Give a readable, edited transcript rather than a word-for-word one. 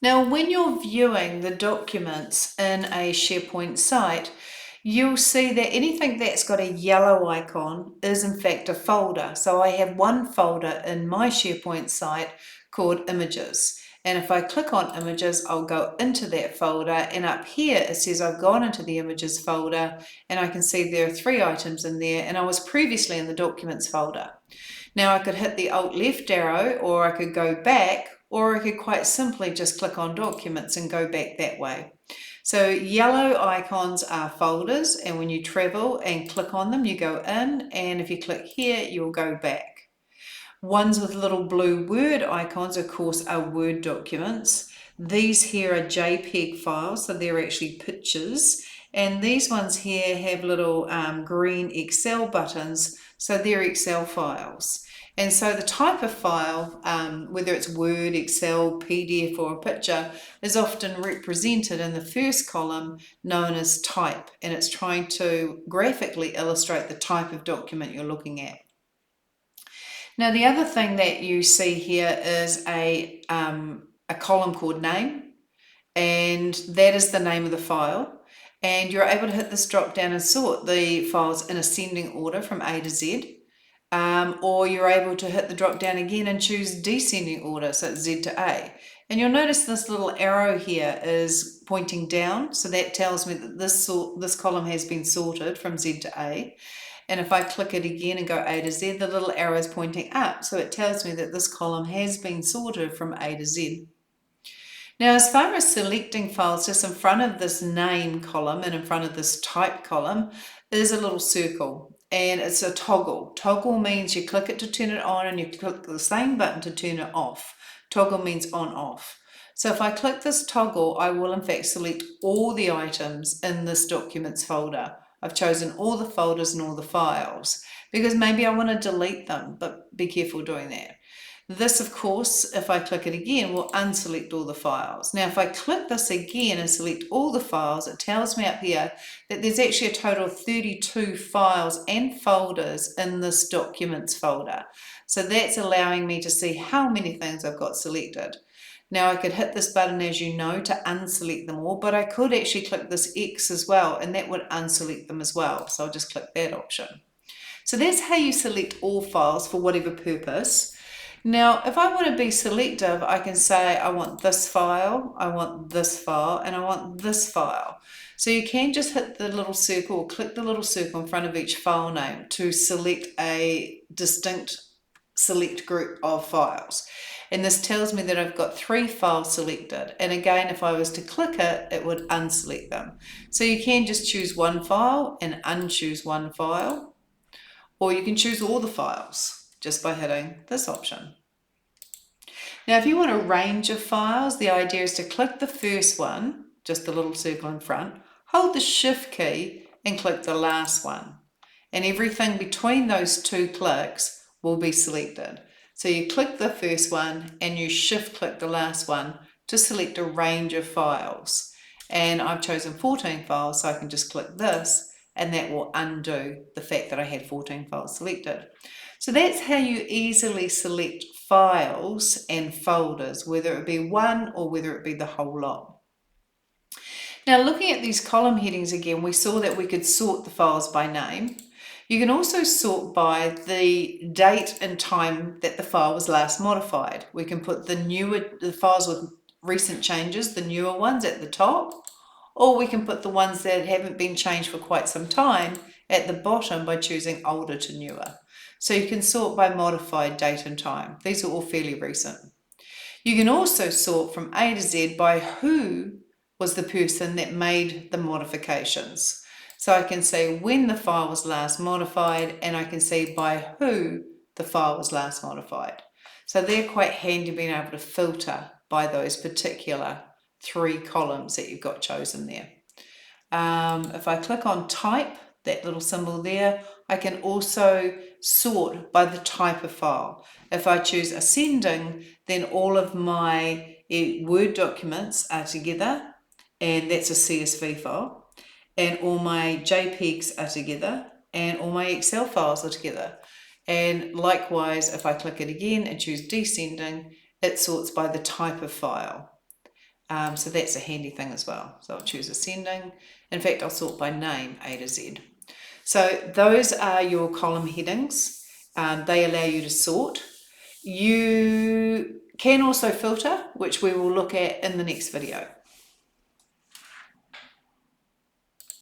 Now, when you're viewing the documents in a SharePoint site, you'll see that anything that's got a yellow icon is in fact a folder. So I have one folder in my SharePoint site called Images. And if I click on Images, I'll go into that folder, and up here it says I've gone into the Images folder, and I can see there are 3 items in there, and I was previously in the Documents folder. Now I could hit the Alt left arrow, or I could go back, or I could quite simply just click on Documents and go back that way. So yellow icons are folders, and when you travel and click on them, you go in, and if you click here, you'll go back. Ones with little blue Word icons, of course, are Word documents. These here are JPEG files, so they're actually pictures. And these ones here have little green Excel buttons, so they're Excel files. And so the type of file, whether it's Word, Excel, PDF, or a picture, is often represented in the first column known as type, and it's trying to graphically illustrate the type of document you're looking at. Now, the other thing that you see here is a column called name, and that is the name of the file. And you're able to hit this drop down and sort the files in ascending order from A to Z. Or you're able to hit the drop down again and choose descending order, so it's Z to A. And you'll notice this little arrow here is pointing down, so that tells me that this column has been sorted from Z to A. And if I click it again and go A to Z, the little arrow is pointing up, so it tells me that this column has been sorted from A to Z. Now, as far as selecting files, just in front of this name column and in front of this type column is a little circle, and it's a toggle. Toggle means you click it to turn it on, and you click the same button to turn it off. Toggle means on off. So if I click this toggle, I will in fact select all the items in this documents folder. I've chosen all the folders and all the files because maybe I want to delete them, but be careful doing that. This, of course, if I click it again, will unselect all the files. Now, if I click this again and select all the files, it tells me up here that there's actually a total of 32 files and folders in this documents folder. So that's allowing me to see how many things I've got selected. Now I could hit this button, as you know, to unselect them all, but I could actually click this X as well, and that would unselect them as well. So I'll just click that option. So that's how you select all files for whatever purpose. Now, if I want to be selective, I can say I want this file, I want this file, and I want this file. So you can just hit the little circle or click the little circle in front of each file name to select a distinct select group of files. And this tells me that I've got 3 files selected. And again, if I was to click it, it would unselect them. So you can just choose one file and unchoose one file, or you can choose all the files just by hitting this option. Now, if you want a range of files, the idea is to click the first one, just the little circle in front, hold the Shift key and click the last one. And everything between those 2 clicks will be selected. So you click the first one and you Shift click the last one to select a range of files. And I've chosen 14 files, so I can just click this, and that will undo the fact that I had 14 files selected. So that's how you easily select files and folders, whether it be one or whether it be the whole lot. Now, looking at these column headings again, we saw that we could sort the files by name. You can also sort by the date and time that the file was last modified. We can put the files with recent changes, the newer ones, at the top, or we can put the ones that haven't been changed for quite some time at the bottom by choosing older to newer. So you can sort by modified date and time. These are all fairly recent. You can also sort from A to Z by who was the person that made the modifications. So I can say when the file was last modified, and I can see by who the file was last modified. So they're quite handy being able to filter by those particular 3 columns that you've got chosen there. If I click on type, that little symbol there, I can also sort by the type of file. If I choose ascending, then all of my Word documents are together, and that's a CSV file. And all my JPEGs are together, and all my Excel files are together. And likewise, if I click it again and choose descending, it sorts by the type of file. So that's a handy thing as well. So I'll choose ascending. In fact, I'll sort by name, A to Z. So those are your column headings. They allow you to sort. You can also filter, which we will look at in the next video.